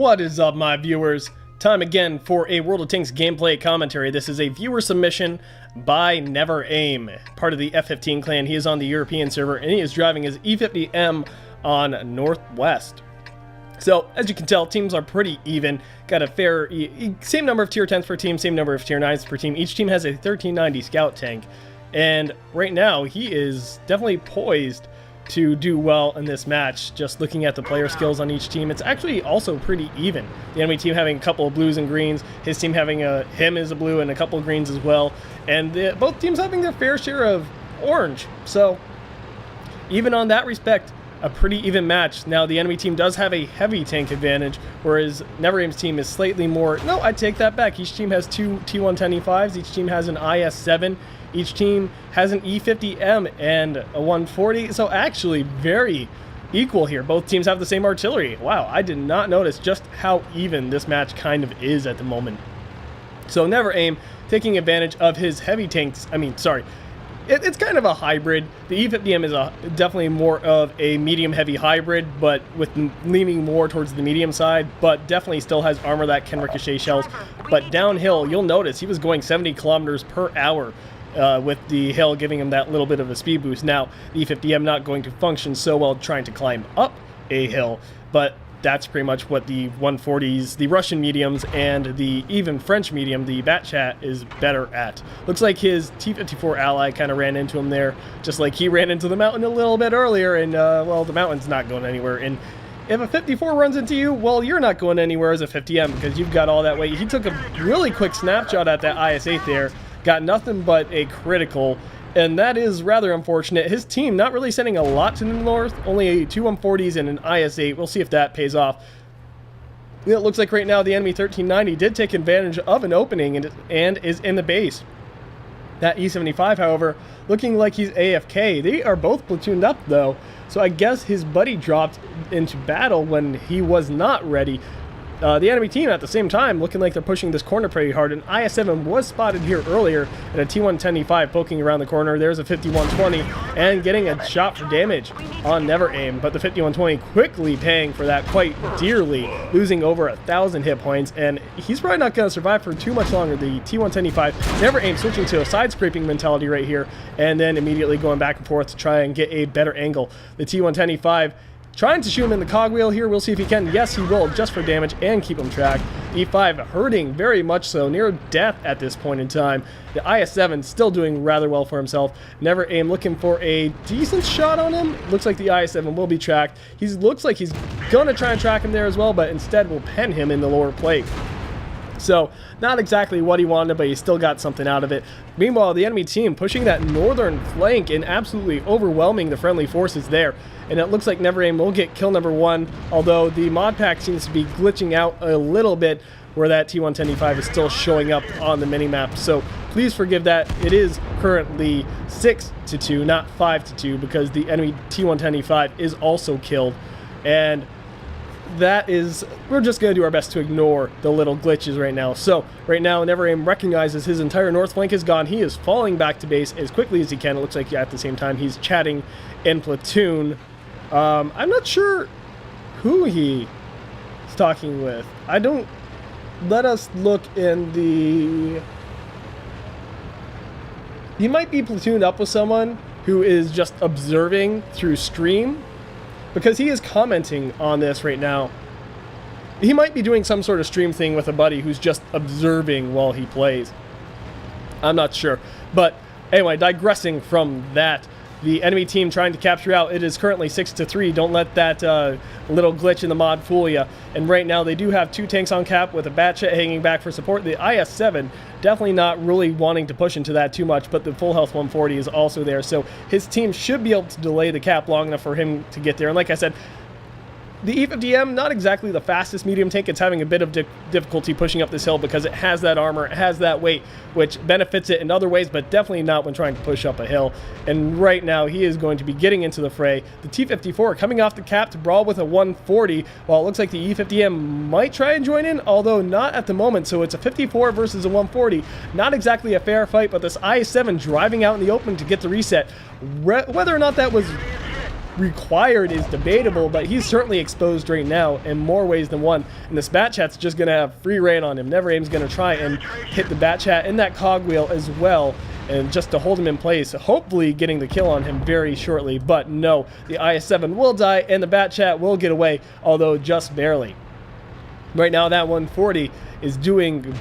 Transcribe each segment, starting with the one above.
What is up, my viewers? Time again for a World of Tanks gameplay commentary. This is a viewer submission by Never Aim, part of the F15 clan. He is on the European server and he is driving his E50M on Northwest. So, as you can tell, teams are pretty even. Got a fair, same number of tier 10s per team, same number of tier 9s per team. Each team has a 1390 scout tank. And right now, he is definitely poised to do well in this match. Just looking at the player skills on each team, it's actually also pretty even. The enemy team having a couple of blues and greens, his team having him as a blue and a couple of greens as well, and both teams having their fair share of orange. So even on that respect, a pretty even match. Now the enemy team does have a heavy tank advantage, whereas Never Aim's team is slightly more. No, I take that back. Each team has two T110E5s, each team has an IS-7, each team has an E50M and a 140, so actually very equal here. Both teams have the same artillery. Wow, I did not notice just how even this match kind of is at the moment. So Never Aim taking advantage of his heavy tanks, it's kind of a hybrid. The E50M is definitely more of a medium-heavy hybrid, but with leaning more towards the medium side, but definitely still has armor that can ricochet shells. But downhill, you'll notice he was going 70 kilometers per hour with the hill giving him that little bit of a speed boost. Now, the E50M not going to function so well trying to climb up a hill, but that's pretty much what the 140s, the Russian mediums, and the even French medium, the Batchat, is better at. Looks like his T-54 ally kind of ran into him there, just like he ran into the mountain a little bit earlier, and, well, the mountain's not going anywhere. And if a 54 runs into you, well, you're not going anywhere as a 50M because you've got all that weight. He took a really quick snapshot at that IS-8 there, got nothing but a critical, and that is rather unfortunate. His team not really sending a lot to the north, only two 140s and an IS-8. We'll see if that pays off. It looks like right now the enemy 1390 did take advantage of an opening and is in the base. That E75, however, looking like he's AFK. They are both platooned up, though, so I guess his buddy dropped into battle when he was not ready. The enemy team at the same time looking like they're pushing this corner pretty hard. An IS-7 was spotted here earlier and a T110E5 poking around the corner. There's a 5120 and getting a shot for damage on Never Aim, but the 5120 quickly paying for that quite dearly, losing over 1,000 hit points, and he's probably not going to survive for too much longer. The T110E5, Never Aim switching to a side scraping mentality right here and then immediately going back and forth to try and get a better angle. The T110E5 trying to shoot him in the cogwheel here. We'll see if he can. Yes, he will, just for damage and keep him tracked. E5 hurting very much so, near death at this point in time. The IS-7 still doing rather well for himself. Never Aim looking for a decent shot on him. Looks like the IS-7 will be tracked. He looks like he's going to try and track him there as well, but instead will pen him in the lower plate. So, not exactly what he wanted, but he still got something out of it. Meanwhile, the enemy team pushing that northern flank and absolutely overwhelming the friendly forces there. And it looks like Never Aim will get kill number 1, although the mod pack seems to be glitching out a little bit where that T110E5 is still showing up on the minimap. So please forgive that. It is currently 6-2, not 5-2, because the enemy T110E5 is also killed. And that is, we're just going to do our best to ignore the little glitches right now. So right now Never Aim recognizes his entire north flank is gone. He is falling back to base as quickly as he can. It looks like at the same time he's chatting in platoon. I'm not sure who he's talking with. Let us look in the... He might be platooned up with someone who is just observing through stream, because he is commenting on this right now. He might be doing some sort of stream thing with a buddy who's just observing while he plays. I'm not sure. But anyway, digressing from that, the enemy team trying to capture out. It is currently 6-3. Don't let that little glitch in the mod fool you. And right now they do have two tanks on cap with a Batchat hanging back for support. The IS-7 definitely not really wanting to push into that too much, but the full health 140 is also there. So his team should be able to delay the cap long enough for him to get there. And like I said, the E50M, not exactly the fastest medium tank. It's having a bit of difficulty pushing up this hill because it has that armor, it has that weight, which benefits it in other ways, but definitely not when trying to push up a hill. And right now, he is going to be getting into the fray. The T-54 coming off the cap to brawl with a 140, while it looks like the E50M might try and join in, although not at the moment. So it's a 54 versus a 140. Not exactly a fair fight, but this IS-7 driving out in the open to get the reset. Whether or not that was required is debatable, but he's certainly exposed right now in more ways than one. And this Bat Chat's just going to have free reign on him. Never Aim's going to try and hit the Bat Chat in that cogwheel as well, and just to hold him in place, hopefully getting the kill on him very shortly. But no, the IS-7 will die and the Bat Chat will get away, although just barely. Right now that 140 is doing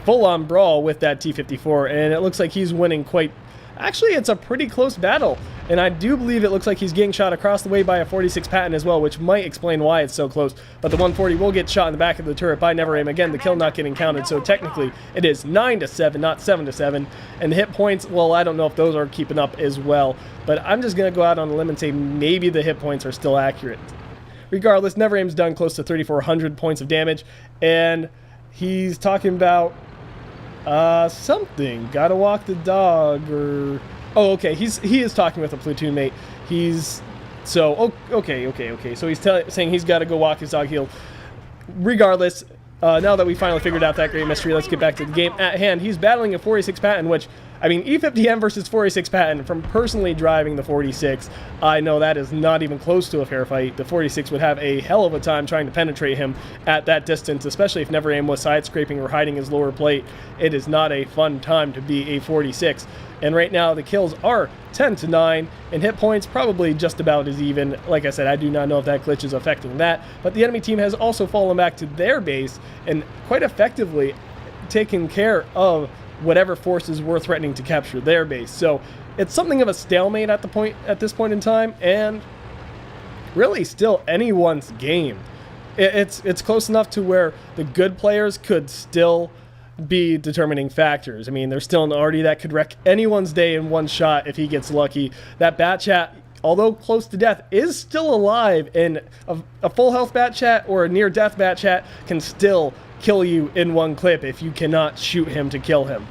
full-on brawl with that T-54, and it looks like he's winning quite... Actually, it's a pretty close battle, and I do believe it looks like he's getting shot across the way by a 46 Patton as well, which might explain why it's so close. But the 140 will get shot in the back of the turret by Never Aim. Again, the kill not getting counted, so technically it is 9-7, not 7-7. And the hit points, well, I don't know if those are keeping up as well, but I'm just going to go out on a limb and say maybe the hit points are still accurate. Regardless, Never Aim's done close to 3,400 points of damage, and he's talking about something. Gotta walk the dog, or... Oh, okay, he is talking with a platoon mate. He's... So, okay. So he's saying he's got to go walk his dog. Regardless, now that we finally figured out that great mystery, let's get back to the game at hand. He's battling a 46 Patton, which... I mean, E50M versus 46 Patton, from personally driving the 46, I know that is not even close to a fair fight. The 46 would have a hell of a time trying to penetrate him at that distance, especially if Never Aim was side-scraping or hiding his lower plate. It is not a fun time to be a 46. And right now, the kills are 10-9, and hit points probably just about as even. Like I said, I do not know if that glitch is affecting that, but the enemy team has also fallen back to their base and quite effectively taken care of whatever forces were threatening to capture their base. So it's something of a stalemate at this point in time, and really still anyone's game. It's close enough to where the good players could still be determining factors. I mean, there's still an Artie that could wreck anyone's day in one shot if he gets lucky. That Bat Chat, although close to death, is still alive, and a full health Bat Chat or a near death Bat Chat can still kill you in one clip if you cannot shoot him to kill him.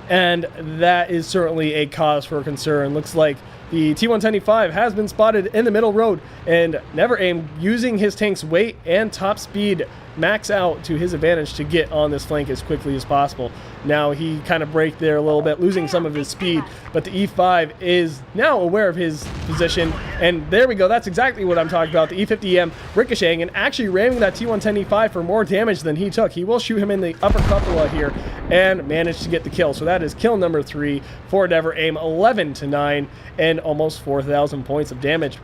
And that is certainly a cause for concern. Looks like the T-175 has been spotted in the middle road, and Never Aim, using his tank's weight and top speed max out to his advantage to get on this flank as quickly as possible. Now he kind of braked there a little bit, losing some of his speed, but the E5 is now aware of his position, and there we go. That's exactly what I'm talking about. The E50M ricocheting and actually ramming that T-110E5 for more damage than he took. He will shoot him in the upper cupola here and manage to get the kill. So that is kill number 3 for Never Aim, 11-9 and almost 4,000 points of damage.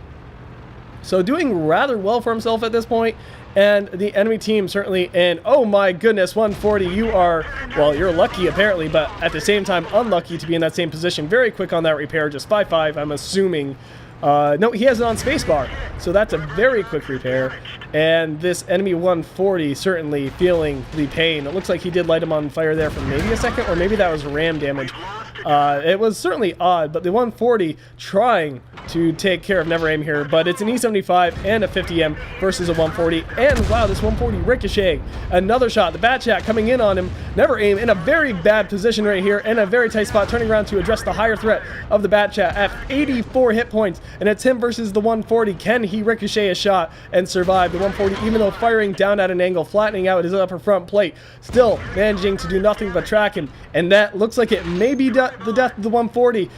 So doing rather well for himself at this point, and the enemy team certainly, and oh my goodness, 140, you are, well, you're lucky apparently, but at the same time unlucky to be in that same position. Very quick on that repair, just 5-5, I'm assuming. No, he has it on spacebar, so that's a very quick repair. And this enemy 140 certainly feeling the pain. It looks like he did light him on fire there for maybe a second, or maybe that was ram damage. It was certainly odd, but the 140 trying to take care of Never Aim here, but it's an E75 and a 50M versus a 140, and wow, this 140 ricocheting. Another shot, the Bat Chat coming in on him. Never Aim in a very bad position right here, in a very tight spot, turning around to address the higher threat of the Bat Chat at 84 hit points, and it's him versus the 140. Can he ricochet a shot and survive? The 140, even though firing down at an angle, flattening out his upper front plate, still managing to do nothing but track him, and that looks like it may be the death of the 140.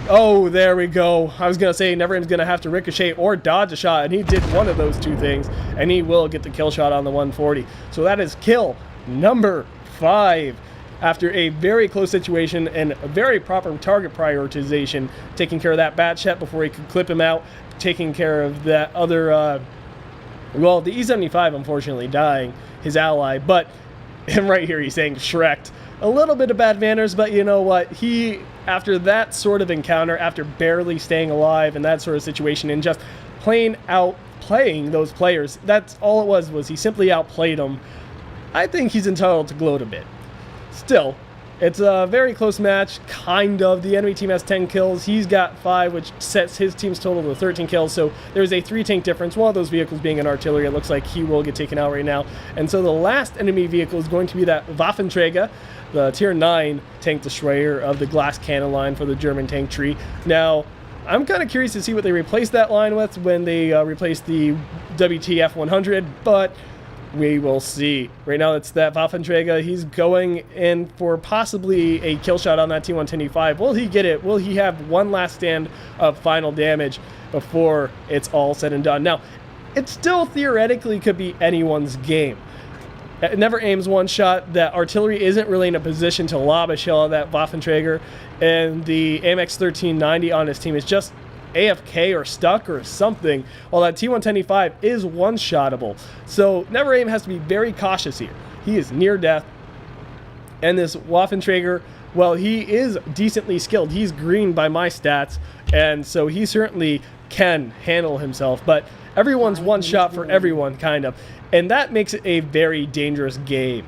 Oh, there we go. I was going to say Never Aim's going to have to ricochet or dodge a shot, and he did one of those two things, and he will get the kill shot on the 140. So that is kill number 5. After a very close situation and a very proper target prioritization, taking care of that Bat Chat before he could clip him out, taking care of that other, well, the E75 unfortunately dying, his ally, but and right here he's saying Shrek'd. A little bit of bad manners, but you know what? He, after that sort of encounter, after barely staying alive in that sort of situation and just plain outplaying those players, that's all it was he simply outplayed them. I think he's entitled to gloat a bit. Still, it's a very close match, kind of. The enemy team has 10 kills. He's got 5, which sets his team's total to 13 kills. So there's a 3-tank difference. One of those vehicles being an artillery. It looks like he will get taken out right now. And so the last enemy vehicle is going to be that Waffenträger, the tier 9 tank destroyer of the glass cannon line for the German tank tree. Now, I'm kind of curious to see what they replace that line with when they replace the WTF 100, but We will see. Right now, it's that Waffenträger. He's going in for possibly a kill shot on that T125. Will he get it? Will he have one last stand of final damage before it's all said and done? Now, it still theoretically could be anyone's game. It never aims one shot. That artillery isn't really in a position to lob a shell at that Waffenträger, and the AMX 1390 on his team is just AFK or stuck or something, while that T125 is one-shottable. So Never Aim has to be very cautious here. He is near death, and this Waffenträger, well, he is decently skilled. He's green by my stats, and so he certainly can handle himself, but everyone's one shot for everyone, kind of, and that makes it a very dangerous game.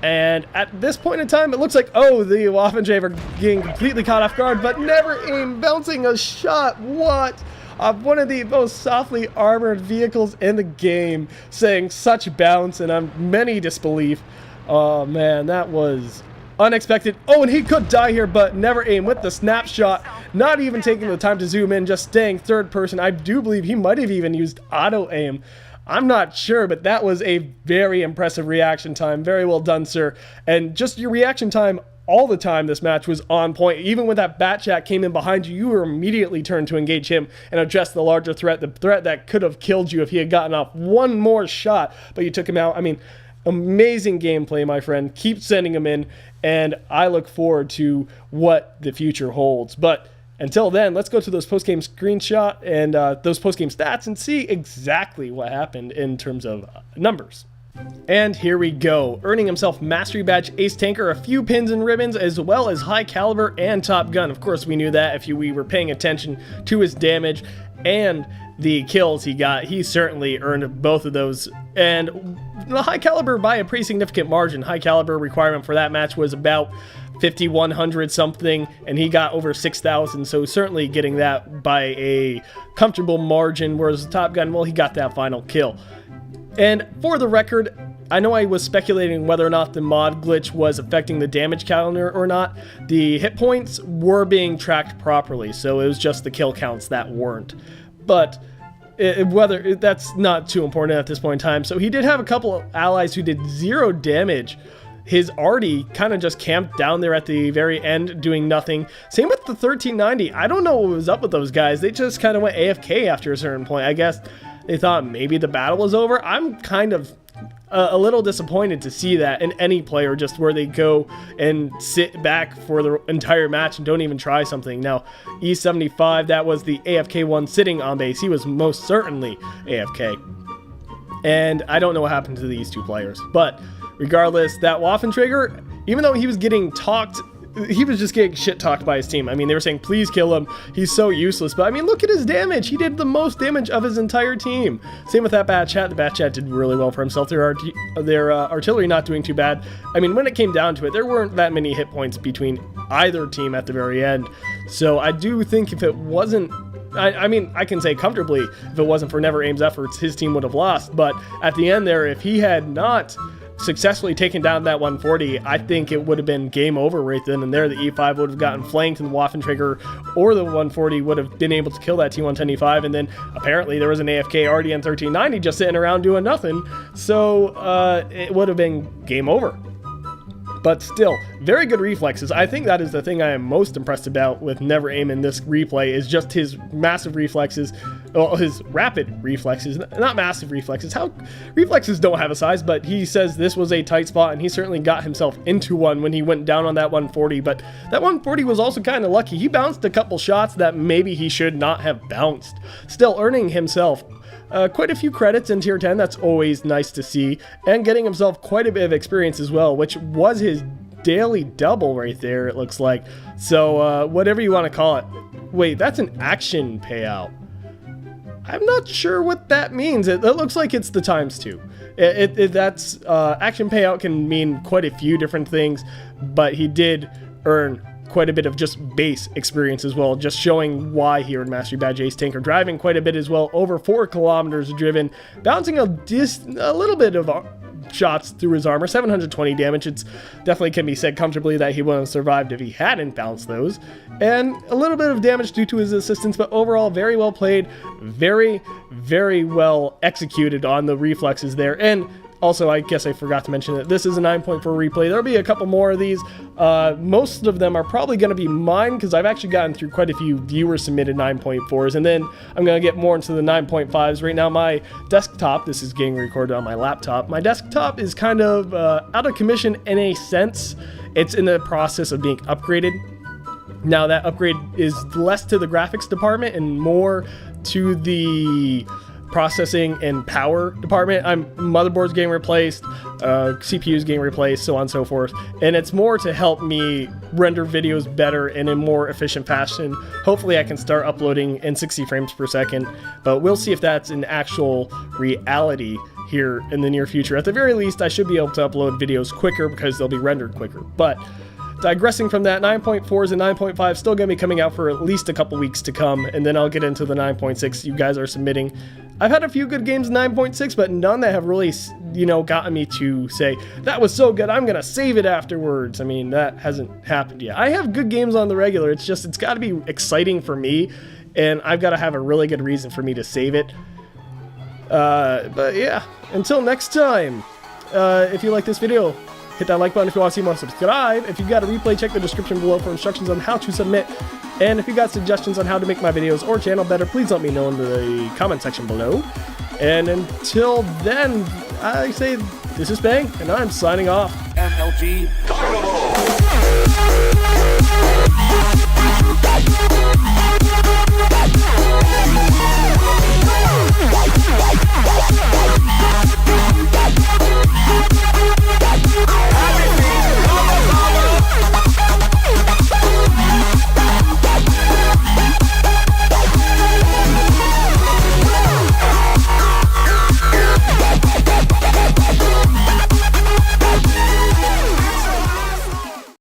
And at this point in time, it looks like, oh, the Waffenträger getting completely caught off guard, but Never Aim bouncing a shot. What? One of the most softly armored vehicles in the game, saying such bounce, and I'm many disbelief. Oh, man, that was unexpected. Oh, and he could die here, but Never Aim with the snapshot, not even taking the time to zoom in, just staying third person. I do believe he might have even used auto aim. I'm not sure, but that was a very impressive reaction time. Very well done, sir. And just your reaction time all the time this match was on point. Even when that Batjack came in behind you, you were immediately turned to engage him and address the larger threat, the threat that could have killed you if he had gotten off one more shot, but you took him out. I mean, amazing gameplay, my friend. Keep sending him in, and I look forward to what the future holds. But until then, let's go to those post-game screenshot and those post-game stats and see exactly what happened in terms of numbers. And here we go, earning himself Mastery Badge Ace Tanker, a few pins and ribbons, as well as High Caliber and Top Gun. Of course, we knew that if we were paying attention to his damage and the kills he got. He certainly earned both of those. And the High Caliber by a pretty significant margin. High Caliber requirement for that match was about 5,100 something, and he got over 6,000, so certainly getting that by a comfortable margin, whereas Top Gun, well, he got that final kill. And for the record, I know I was speculating whether or not the mod glitch was affecting the damage counter or not. The hit points were being tracked properly, so it was just the kill counts that weren't. But whether that's not too important at this point in time. So he did have a couple of allies who did 0 damage. His Artie kind of just camped down there at the very end doing nothing. Same with the 1390. I don't know what was up with those guys. They just kind of went AFK after a certain point. I guess they thought maybe the battle was over. I'm kind of a little disappointed to see that in any player, just where they go and sit back for the entire match and don't even try something. Now, E75, that was the AFK one sitting on base. He was most certainly AFK. And I don't know what happened to these two players. But regardless, that Waffenträger, even though he was getting talked, he was just getting shit talked by his team. I mean, they were saying, please kill him. He's so useless. But I mean, look at his damage. He did the most damage of his entire team. Same with that Batchat. The Batchat did really well for himself. Their artillery not doing too bad. I mean, when it came down to it, there weren't that many hit points between either team at the very end. So I do think if it wasn't, I mean, I can say comfortably, if it wasn't for Never Aim's efforts, his team would have lost. But at the end there, if he had not successfully taken down that 140, I think it would have been game over right then and there. The E5 would have gotten flanked, and the Waffenträger or the 140 would have been able to kill that T125, and then apparently there was an AFK RDN 1390 just sitting around doing nothing, so it would have been game over. But still, very good reflexes. I think that is the thing I am most impressed about with Never Aim in this replay, is just his massive reflexes, well, his rapid reflexes, not massive reflexes. How reflexes don't have a size, but he says this was a tight spot, and he certainly got himself into one when he went down on that 140, but that 140 was also kind of lucky. He bounced a couple shots that maybe he should not have bounced, still earning himself quite a few credits in tier 10. That's always nice to see, and getting himself quite a bit of experience as well, which was his daily double right there, it looks like. So whatever you want to call it. Wait, that's an action payout. I'm not sure what that means. It looks like it's the ×2. That's action payout can mean quite a few different things, but he did earn quite a bit of just base experience as well, just showing why he earned Mastery Badge Ace Tanker. Driving quite a bit as well, over 4 kilometers driven, bouncing a little bit of shots through his armor, 720 damage. It's definitely can be said comfortably that he wouldn't have survived if he hadn't bounced those. And a little bit of damage due to his assistance, but overall very well played, very, very well executed on the reflexes there. And also, I guess I forgot to mention that this is a 9.4 replay. There'll be a couple more of these. Most of them are probably going to be mine because I've actually gotten through quite a few viewer-submitted 9.4s, and then I'm going to get more into the 9.5s. Right now, my desktop, this is getting recorded on my laptop, my desktop is kind of out of commission in a sense. It's in the process of being upgraded. Now, that upgrade is less to the graphics department and more to the processing and power department. Motherboard's getting replaced, CPU's getting replaced, so on and so forth. And it's more to help me render videos better and in more efficient fashion. Hopefully I can start uploading in 60 frames per second, but we'll see if that's an actual reality here in the near future. At the very least, I should be able to upload videos quicker because they'll be rendered quicker. But digressing from that, 9.4s and 9.5 still going to be coming out for at least a couple weeks to come, and then I'll get into the 9.6 you guys are submitting. I've had a few good games in 9.6, but none that have really, gotten me to say, that was so good, I'm going to save it afterwards. I mean, that hasn't happened yet. I have good games on the regular, it's just, it's got to be exciting for me, and I've got to have a really good reason for me to save it. But yeah, until next time, if you like this video, hit that like button. If you want to see more, subscribe. If you got a replay, check the description below for instructions on how to submit. And if you got suggestions on how to make my videos or channel better, please let me know in the comment section below. And until then, I say this is Spang, and I'm signing off. MLG.